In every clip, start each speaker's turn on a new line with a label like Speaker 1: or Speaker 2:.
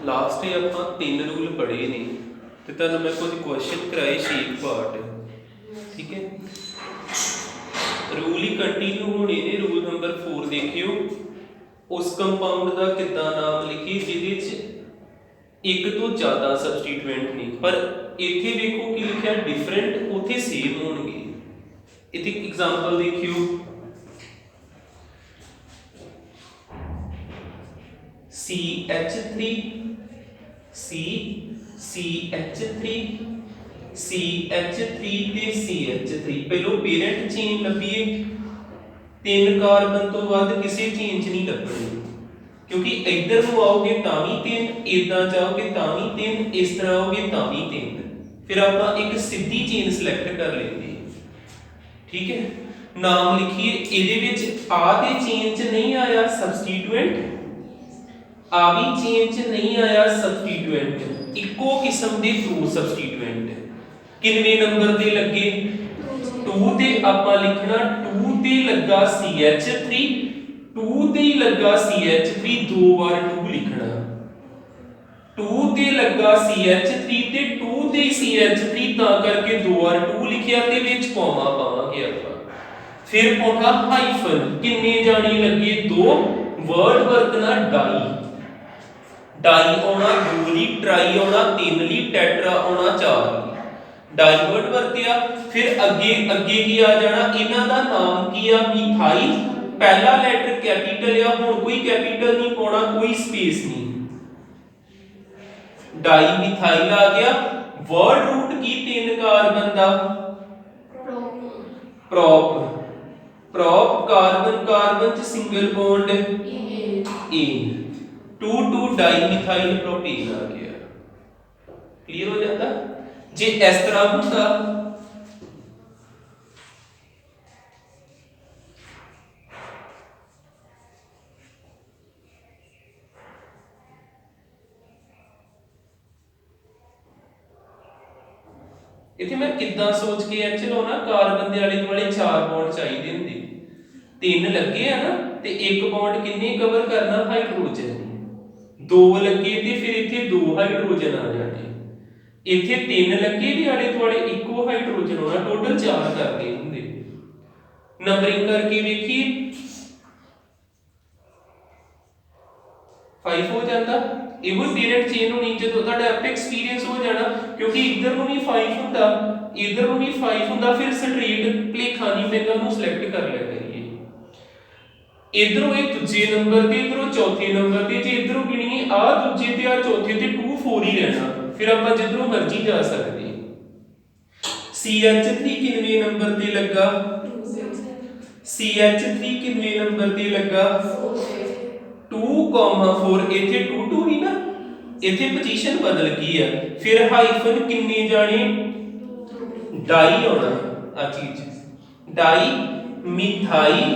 Speaker 1: Last ही आप 3 rule पढ़े ने तो तुहानूं मैं कुछ क्वेश्चन कराए शेप पार्ट, ठीक है। रूल ही कंटिन्यू होने ने। रूल नंबर 4 देखियो, उस कंपाउंड का कितना नाम लिखिए जिहदे एक तो ज़्यादा सबस्टीट्यूएंट नहीं, पर इत्थे देखो कि लिखा डिफरेंट, उत्थे सेम होणगे। इत्थे एग्जांपल देखियो, CH3 CH3 CH3 ਤੇ CH3 ਪਹਿਲੋਂ पेरेंट चेन ਲੱਭੀਏ। 3 ਕਾਰਬਨ ਤੋਂ ਵੱਧ ਕਿਸੇ ਚੇਨ 'ਚ ਨਹੀਂ ਲੱਭਣੀ, क्योंकि इधर ਨੂੰ आओगे ਤਾਂ ਵੀ 3, ਇਦਾਂ ਜਾਓਗੇ ਤਾਂ ਵੀ 3, ਇਸ ਤਰ੍ਹਾਂ आओगे ਤਾਂ ਵੀ 3। ਫਿਰ ਆਪਾਂ ਇੱਕ ਸਿੱਧੀ ਚੇਨ ਸਿਲੈਕਟ ਕਰ ਲੈਂਦੇ, ਠੀਕ ਹੈ। ਨਾਮ ਲਿਖੀਏ, ਇਹਦੇ ਵਿੱਚ ਆ ਤੇ ਚੇਨ 'ਚ ਨਹੀਂ ਆਇਆ ਸਬਸਟੀਟੂਐਂਟ, ਆ ਵੀ ਚੇਨ 'ਚ ਨਹੀਂ ਆਇਆ ਸਬਸਟੀਟੂਐਂਟ, ਇੱਕੋ ਕਿਸਮ ਦੇ ਦੋ ਸਬਸਟੀਟੂਐਂਟ। ਕਿੰਨੇ ਨੰਬਰ ਦੇ ਲੱਗੇ? 2 ਤੇ ਆਪਾਂ ਲਿਖਣਾ 2 ਤੇ ਲੱਗਾ CH3, 2 ਤੇ ਹੀ ਲੱਗਾ CH3, ਦੋ ਵਾਰ 2 ਲਿਖਣਾ। 2 ਤੇ ਲੱਗਾ CH3 ਤੇ 2 ਤੇ CH3, ਤਾਂ ਕਰਕੇ ਦੋ ਵਾਰ 2 ਲਿਖਿਆ ਤੇ ਵਿੱਚ ਕੌਮਾ ਪਾਵਾਂਗੇ ਆਪਾਂ। ਫਿਰ ਪਾਉਣਾ ਹਾਈਫਨ। ਕਿੰਨੇ ਜਾਣੇ ਲੱਗੇ? 2। ਵਰਡ ਵਰਤਣਾ ਡਾਈ, डाई आना 2 ली, ट्राई आना 3 ली, टैट्रा आना 4 ली। डाइवर्ट वरतिया। फिर अगे अगे की आ जाना, इन्हां दा नाम की आ? मिथाइल। पहला लैटर कैपिटल आ, हुण कोई कैपिटल नहीं पाउणा, कोई स्पेस नहीं, डाई मिथाइल आ गया। वर्ड रूट की 3 कार्बन दा? प्रोप। प्रोप कार्बन कार्बन च सिंगल बॉन्ड एन, 2 डाइमिथाइल प्रोपेन आ गया। क्लियर हो जाता? जे इस तरह होता इत्थे मैं किद्दां सोच के चलो ना, कार्बन दे आले दुआले 4 बॉन्ड चाहिए होंदे, 3 लगे है ना, ते एक बॉन्ड किन्ने कवर करना? हाइड्रोजन। 2 लगे ते फिर इत्थे 2 हाइड्रोजन आ जाने, इत्थे 3 लगे ते आले दुआले इक्को हाइड्रोजन होना, टोटल 4 करने होंदे। नंबरिंग करके देखिए 5 हो जाता। ਇਹੋ ਪੀਰੀਅਡ ਚੇਨ ਹੋਣੀ ਜਦੋਂ ਤੁਹਾਡਾ ਐਪ ਐਕਸਪੀਰੀਅੰਸ ਹੋ ਜਾਣਾ, ਕਿਉਂਕਿ ਇਧਰ ਨੂੰ ਵੀ 5 ਹੁੰਦਾ, ਇਧਰ ਨੂੰ ਵੀ 5 ਹੁੰਦਾ, ਫਿਰ ਸਟ੍ਰੇਟ ਭਲੇਖਾ ਨਹੀਂ ਪੈਂਦਾ, ਉਹਨੂੰ ਸਿਲੈਕਟ ਕਰ ਲਿਆ ਕਰੀਏ। ਇਧਰੋਂ ਇਹ ਦੂਜੇ ਨੰਬਰ ਤੇ, ਇਧਰੋਂ ਚੌਥੇ ਨੰਬਰ ਤੇ, ਜੇ ਇਧਰੋਂ ਗਿਣੀਏ ਆ ਦੂਜੇ ਤੇ ਆ ਚੌਥੇ ਤੇ 2 4 ਹੀ ਰਹਿਣਾ, ਫਿਰ ਆਪਾਂ ਜਿੱਧਰੋਂ ਮਰਜ਼ੀ ਜਾ ਸਕਦੇ। CH3 ਕਿੰਨੇ ਨੰਬਰ ਤੇ ਲੱਗਾ? CH3 ਕਿੰਨੇ ਨੰਬਰ ਤੇ ਲੱਗਾ? 2,4। इथे 2 2 ही ना, इथे पोजीशन बदल गई है। फिर हाइफन किन्ने जाने? डाई होना आ चीज, डाई मिथाइल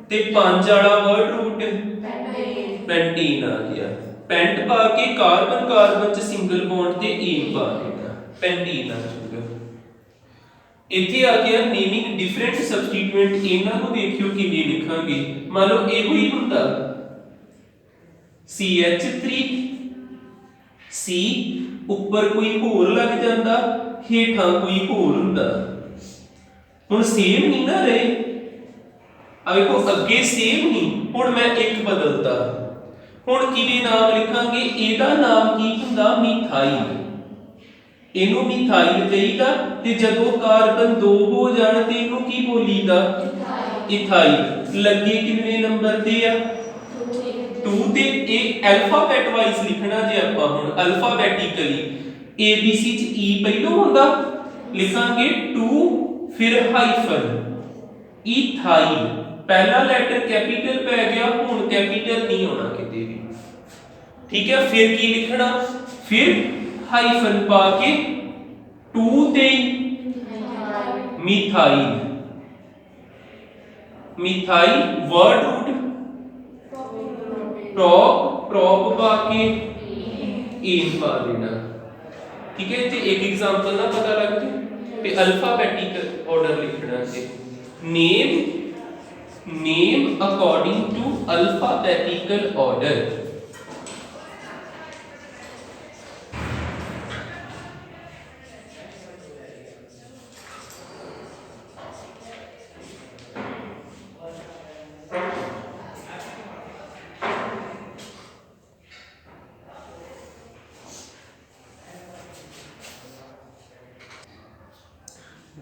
Speaker 1: ते 5 वाला वर्ड रूट पेंटीन आ गया। पेंट पा के कार्बन कार्बन च सिंगल बॉन्ड ते एन पा देना, पेंटीन आ जाएगा। इथे आ गया नेमिंग डिफरेंट सब्सटीट्यूएंट। इन्हां नूं देखियो किवें लिखांगे। मान लो इहो ही हुंदा CH3, C ऊपर कोई होर लग जाता, हेठां कोई होर हुंदा, हुण सेम नहीं ना रहे। अब देखो अगे सेम नहीं, हुण मैं एक बदलता, हुण किवें नाम लिखांगे? इहदा नाम की हुंदा? मिथाइल। इहनूं मिथाइल कहीदा, ते जदों कार्बन 2 हो जाण ते इहनूं की बोलीदा? इथाइल। लगे किन्ने नंबर ते आ? 2 ਤੇ ਇਹ ਅਲਫਾਬੈਟ ਵਾਈਜ਼ ਲਿਖਣਾ। ਜੇ ਆਪਾਂ ਹੁਣ ਅਲਫਾਬੈਟਿਕਲੀ ABC ਚ E ਪਹਿਲੋਂ ਹੁੰਦਾ, ਲਿਖਾਂਗੇ 2 ਫਿਰ ਹਾਈਫਨ ਇਥਾਈਲ, ਪਹਿਲਾ ਲੈਟਰ ਕੈਪੀਟਲ ਪੈ ਗਿਆ, ਹੁਣ ਕੈਪੀਟਲ ਨਹੀਂ ਹੋਣਾ ਕਿਤੇ ਵੀ, ਠੀਕ ਹੈ। ਫਿਰ ਕੀ ਲਿਖਣਾ? ਫਿਰ ਹਾਈਫਨ ਪਾ ਕੇ 2 ਤੇ methyl, methyl word root prop, prop पा के एन पा देना, ठीक है। ते एक एग्जांपल ना पता लग जाए पे अल्फाबेटिकल ऑर्डर लिखना है। Name, name according to alphabetical order.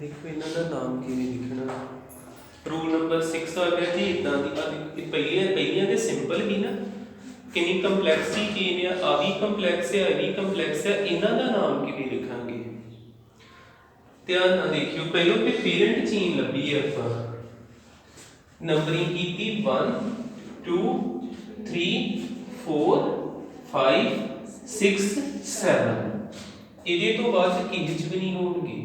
Speaker 1: देखो इन्हों का नाम किवें लिखना। रूल नंबर 6 आ गया जी। इदां दी पहलियां तो सिंपल ही ना, कितनी कंपलैक्स ही चीज है, आ भी कंपलैक्स है, आ भी कंपलैक्स है, इन्हों का नाम किवें लिखांगे। ध्यान ना देखियो, पहलों तो पेरेंट चेन लभी है, आपां नंबरिंग की 1 2 3 4 5 6 7, ਇਹਦੇ ਤੋਂ ਬਾਅਦ ਕਿਹਦੇ ਚ ਵੀ ਨਹੀਂ ਹੋਣਗੇ।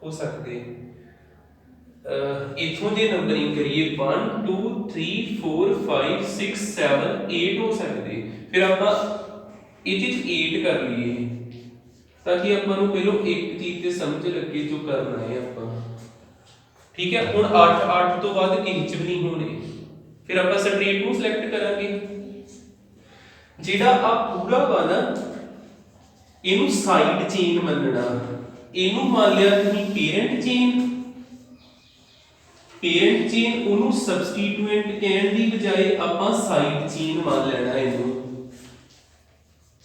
Speaker 1: हो सकते इथों जे नंबरिंग करिए 1 2 3 4 5 6 7 8 हो सकते, फिर आप ये 8 कर लीए ताकि अपन पहलों एक चीज ते समझ लगे जो करना है अपन। ठीक है, हुण 8 8 तो बाद किसी च भी नहीं होने, फिर आप स्ट्रेट नूं सिलेक्ट करांगे। जेड़ा आ पूरा वा ना इनू साइड चेन मनना, इनू मान लिया तुसीं पेरेंट चेन उन्होंने सबस्टिट्यूएंट कहने की बजाय आपां साइड चेन मान लेना, इनू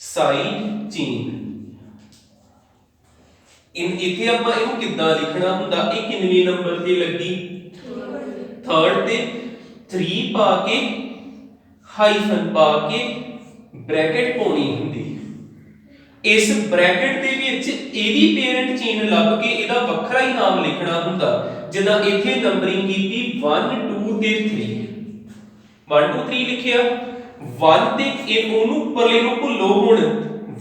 Speaker 1: साइड चेन। इत्थे आपां इनू किद्दां लिखना हुंदा, ये कितने नंबर ते लगी, थर्ड ते 3 पा के हाइफन पा के ब्रैकेट पाउणी हुंदी। इस ब्रैकेट दे विच इहदी पेरेंट चेन लभ के इहदा वखरा ही नाम लिखना हुंदा। जिद्दां इत्थे नंबरिंग कीती 1 2 ते 3, 1 2 3 लिखिया, 1 ते ओनू परले नूं भुल्लो, हुण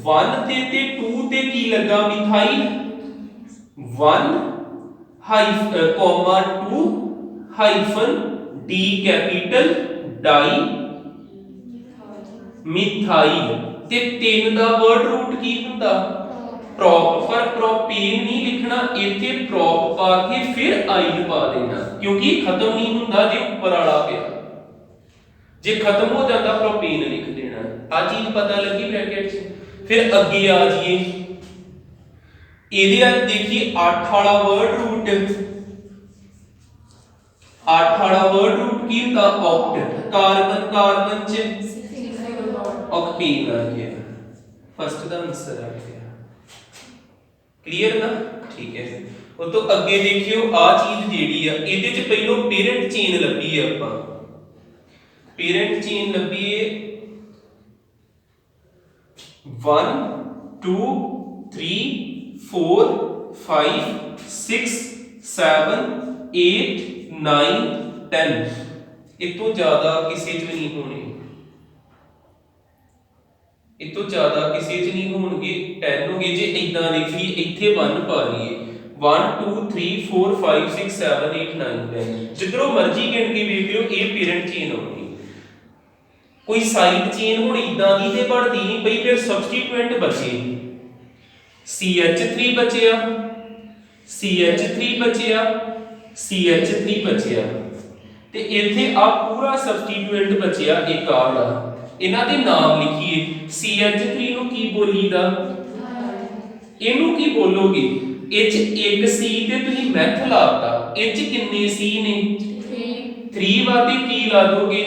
Speaker 1: 1 ते 2 ते की लगा methyl, 1 comma 2 hyphen D capital di methyl, ते 3 दा वर्ड रूट की हुंदा प्रॉप, पर प्रोपेन नहीं लिखना, इत्थे प्रॉप पा के फिर आइल पा देना, क्योंकि खत्म नहीं हुंदा जे ऊपर वाला पिया, जे खत्म हो जाता प्रोपेन लिख देना। आ चीज पता लगी ब्रैकेट च। फिर अगे आ जाइए, इहदे देखिए 8 वाला वर्ड रूट, 8 वाला वर्ड रूट की हुंदा ऑक्ट, कार्बन कार्बन च ऑक्टेन आ गया, फर्स्ट का आंसर आ गया। क्लियर ना, ठीक है। और तो अगे देखियो आ चीज जेडी आ, इहदे च पहलो पेरेंट चेन लभी है, आपां पेरेंट चेन लभी है 1 2 3 4 5 6 7 8 9 10, इतों ज्यादा किसी च नहीं होने, इतों ज्यादा किसी च नहीं होणगे, 10 हो गए। जे इदां लिख ली इत्थे 1 पा लीए, 1 2 3 4 5 6 7 8 9 10, जिधरों मर्जी गिन के वेख लो ये पेरेंट चेन होगी। कोई साइड चेन हुण इदां दी ते बनदी नहीं पई, फिर सबस्टिट्यूएंट बचे CH3 बचिया, CH3 बचिया, CH3 बचिया, ते इत्थे आ पूरा सबस्टिट्यूएंट बचिया एक आ, इन्हां दे नाम लिखिए। CH3 नूं की बोलीदा, इनू की बोलोगे, इच एक सी ते तुसीं मैथ लाता, इच किन्ने सी ने 3 वाते की ला दोगे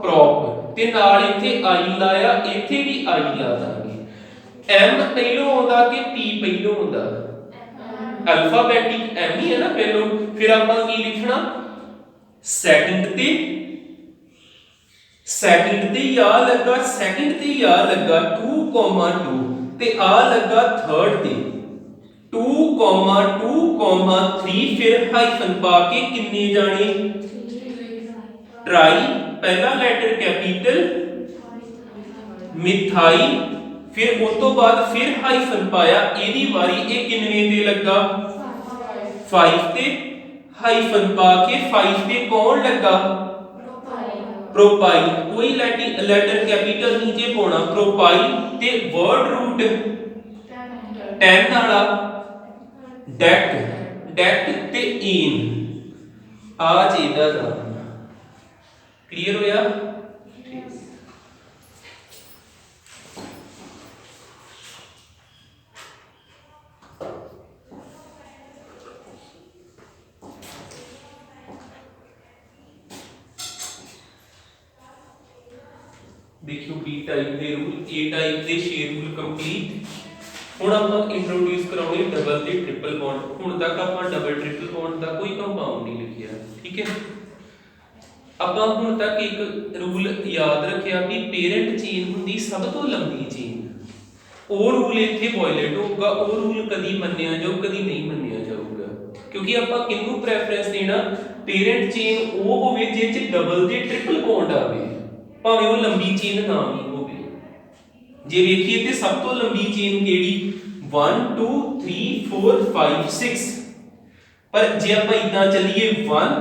Speaker 1: प्रॉप, ते नाल इत्थे आई लाया, इत्थे भी आई ला दांगे। एम पहलों आउंदा कि पी पहलों आउंदा, अल्फाबेटिक एम ही है ना पहलों, फिर आपां की लिखना सैकंड ते या लगा, सैकंड ते या लगा 2,2 ते आ लगा थर्ड ते 2,2,3, फिर हाइफन पा के किन्ने जाने ट्राई, पहला लेटर कैपिटल मिथाइल, फिर उस तो बाद फिर हाइफन पाया, एदी वारी ए किन्ने ते लगा 5 ते हाइफन पा के 5 ते कौन लगा प्रोपाइल, कोई लेटर कैपिटल नीचे पाना, प्रोपाइल ते वर्ड रूट 10 वाला डेट ते इन आ जेदा नाम। क्लियर होया, देखियो बी टाइप के रूल, ए टाइप के 6 रूल कंप्लीट। हुण आपां इंट्रोड्यूस कराउने डबल ते ट्रिपल बॉन्ड। हुण तक आपां डबल ट्रिपल बॉन्ड का कोई कंपाउंड नहीं लिखिया, ठीक है। आपां हुण तक एक रूल याद रखिया कि पेरेंट चेन हुंदी सब तो लंबी चेन। वो रूल इत्थे वायलेट होगा, वो रूल कदी मन्निया जाऊ कदी नहीं मन्निया जाऊगा, क्योंकि आपां किन्नू प्रेफरेंस देना, पेरेंट चेन वो होवे जिह च डबल ते ट्रिपल बॉन्ड आवे, भावें वो लंबी चेन ना भी होवे। जे देखिए ते सब तो लंबी चेन केड़ी 1 2 3 4 5 6, पर जे आपां इदां चलिए 1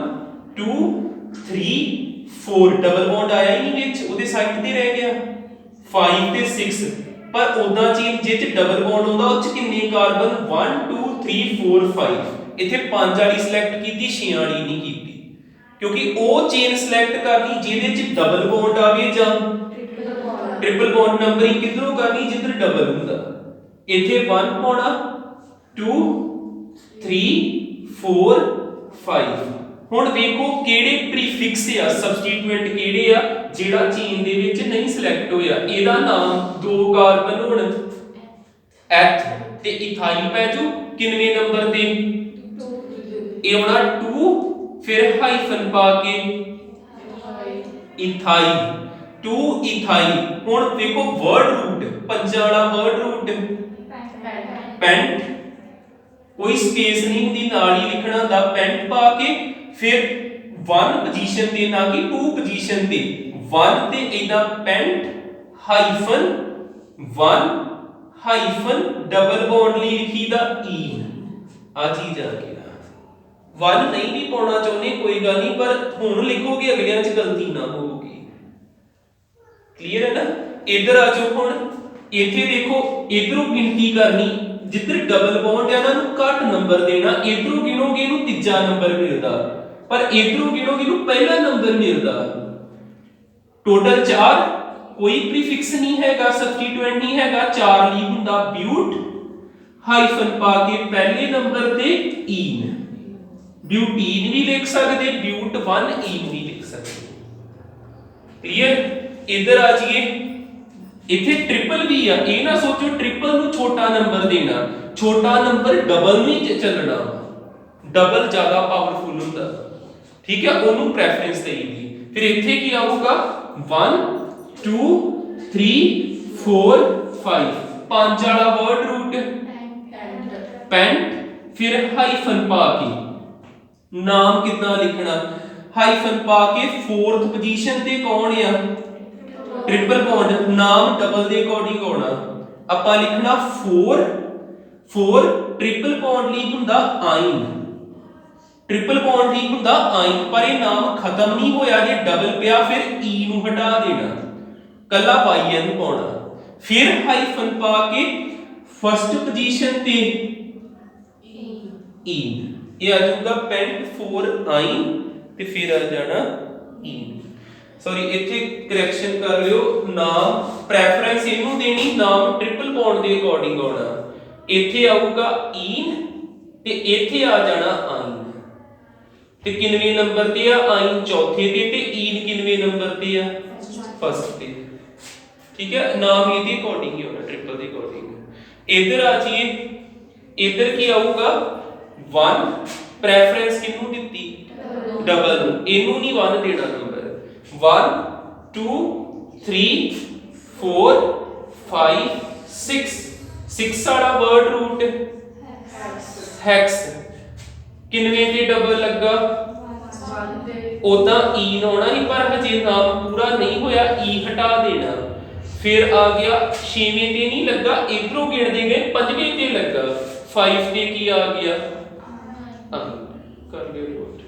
Speaker 1: 2 3 4 डबल बॉन्ड आया ही नहीं विच, ओदे साइड ते रह गया 5 ते 6। पर उदां चेन जे च डबल बॉन्ड होंदा उच किन्ने कार्बन 1 2 3 4 5, इथे 5 वाली सिलेक्ट कीती 6 वाली नहीं कीती, क्योंकि वो चेन सिलेक्ट करनी जिहदे च डबल बॉन्ड आवे जां ट्रिपल बॉन्ड नंबरिंग किधरों करनी जिधर डबल हुंदा। इथे 1 पाउणा 2 3 4 5। हुण देखो किहड़े प्रीफिक्स आ सबस्टिट्यूएंट किहड़े आ जेड़ा चेन दे विच नहीं सिलेक्ट होया। एदा नाम दो कार्बन हुण एथ ते इथाइल पै जू किन्ने नंबर ते ए होना 2, फिर हाइफन पा के इथाइल 2 इथाइल। हुण देखो वर्ड रूट पंजा वाला वर्ड रूट पेंट, कोई स्पेस नहीं हुंदी, नाल ही लिखना दा पेंट पा के फिर 1 पोजीशन ते ना कि 2 पोजीशन ते 1 ते इदा pent hyphen 1 hyphen double bond ਲਈ लिखीदा ईन। आ चीज आ गई, 1 नहीं भी पाना चाहते कोई गल नहीं, पर हुण लिखोगे अगलियां च गलती ना होगी। क्लियर है ना। इधर आ जाओ, हुण इथे देखो इधरों गिनती करनी, जिधर डबल बॉन्ड है ना घट नंबर देना, इधरों गिनोगे इनू तीजा नंबर मिलदा, पर इधरों गिनोगे इनू पहला नंबर मिलदा। टोटल 4, कोई प्रीफिक्स नहीं हैगा, सब्स्टिट्यूएंट नहीं हैगा, 4 ली हुंदा ब्यूट हाइफन पा के पहले नंबर ते ईन। ब्यूटीन भी लिख सकते, ब्यूट 1 ईन भी लिख सकते। क्लियर। इधर आ जाइए, इथे ट्रिपल भी आ, ये ना सोचो ट्रिपल नु छोटा नंबर देना, छोटा नंबर डबल नहीं चलना, डबल ज्यादा पावरफुल हुंदा, ठीक है, ओनू प्रेफरेंस देईदी। फिर इथे की आऊगा 1 2 3 4 5, 5 वाला वर्ड रूट पेंट, फिर हाइफन पा के नाम कितना लिखना, हाइफन पा के 4th पोजीशन ते कौन है ट्रिपल बॉन्ड, नाम डबल दे अकॉर्डिंग होना। आपां लिखना 4 4 ट्रिपल बॉन्ड ਲਈ ਹੁੰਦਾ ਆਇਨ, ट्रिपल बॉन्ड ਲਈ ਹੁੰਦਾ ਆਇਨ, पर ਇਹ ਨਾਮ ਖਤਮ ਨਹੀਂ ਹੋਇਆ ਜੇ ਡਬਲ ਪਿਆ ਫਿਰ ਈ ਨੂੰ ਹਟਾ ਦੇਣਾ, ਕੱਲਾ ਵਾਈ ਨੂੰ ਪਾਉਣਾ, ਫਿਰ ਹਾਈਫਨ ਪਾ ਕੇ ਫਸਟ ਪੋਜੀਸ਼ਨ ਤੇ ਈਨ। ਇਹ ਆ ਜਾਊਗਾ ਪੈਂਟ 4 ਆਇਨ ਤੇ ਫਿਰ ਆ ਜਾਣਾ ਈਨ। सॉरी इथे करैक्शन कर लियो, नाम प्रेफरेंस इनू देनी, नाम ट्रिपल बॉन्ड दे अकॉर्डिंग होना। इथे आऊगा ईन ते इथे आ जाना आइन, ते किनवे नंबर ते आ आइन चौथे ते ईन किनवे नंबर ते आ फर्स्ट ते, ठीक है। नाम इहदे अकॉर्डिंग ही होना, ट्रिपल दे अकॉर्डिंग। इधर आ जाइए, इधर की आऊगा 1, प्रेफरेंस किनू दित्ती डबल नू, इनू नहीं 1 देना नंबर। 1 2 3 4 5 6, 6 वाला वर्ड रूट हेक्स, किनवे ते डबल लगा ओदा ई होना ही, पर हजे नाम पूरा नहीं होया, ई हटा देना। फिर आ गया 6वें ते नहीं लगा, इधरों गिनदे गए 5वें ते लगा, 5 ते की आ गया कर लियो नोट।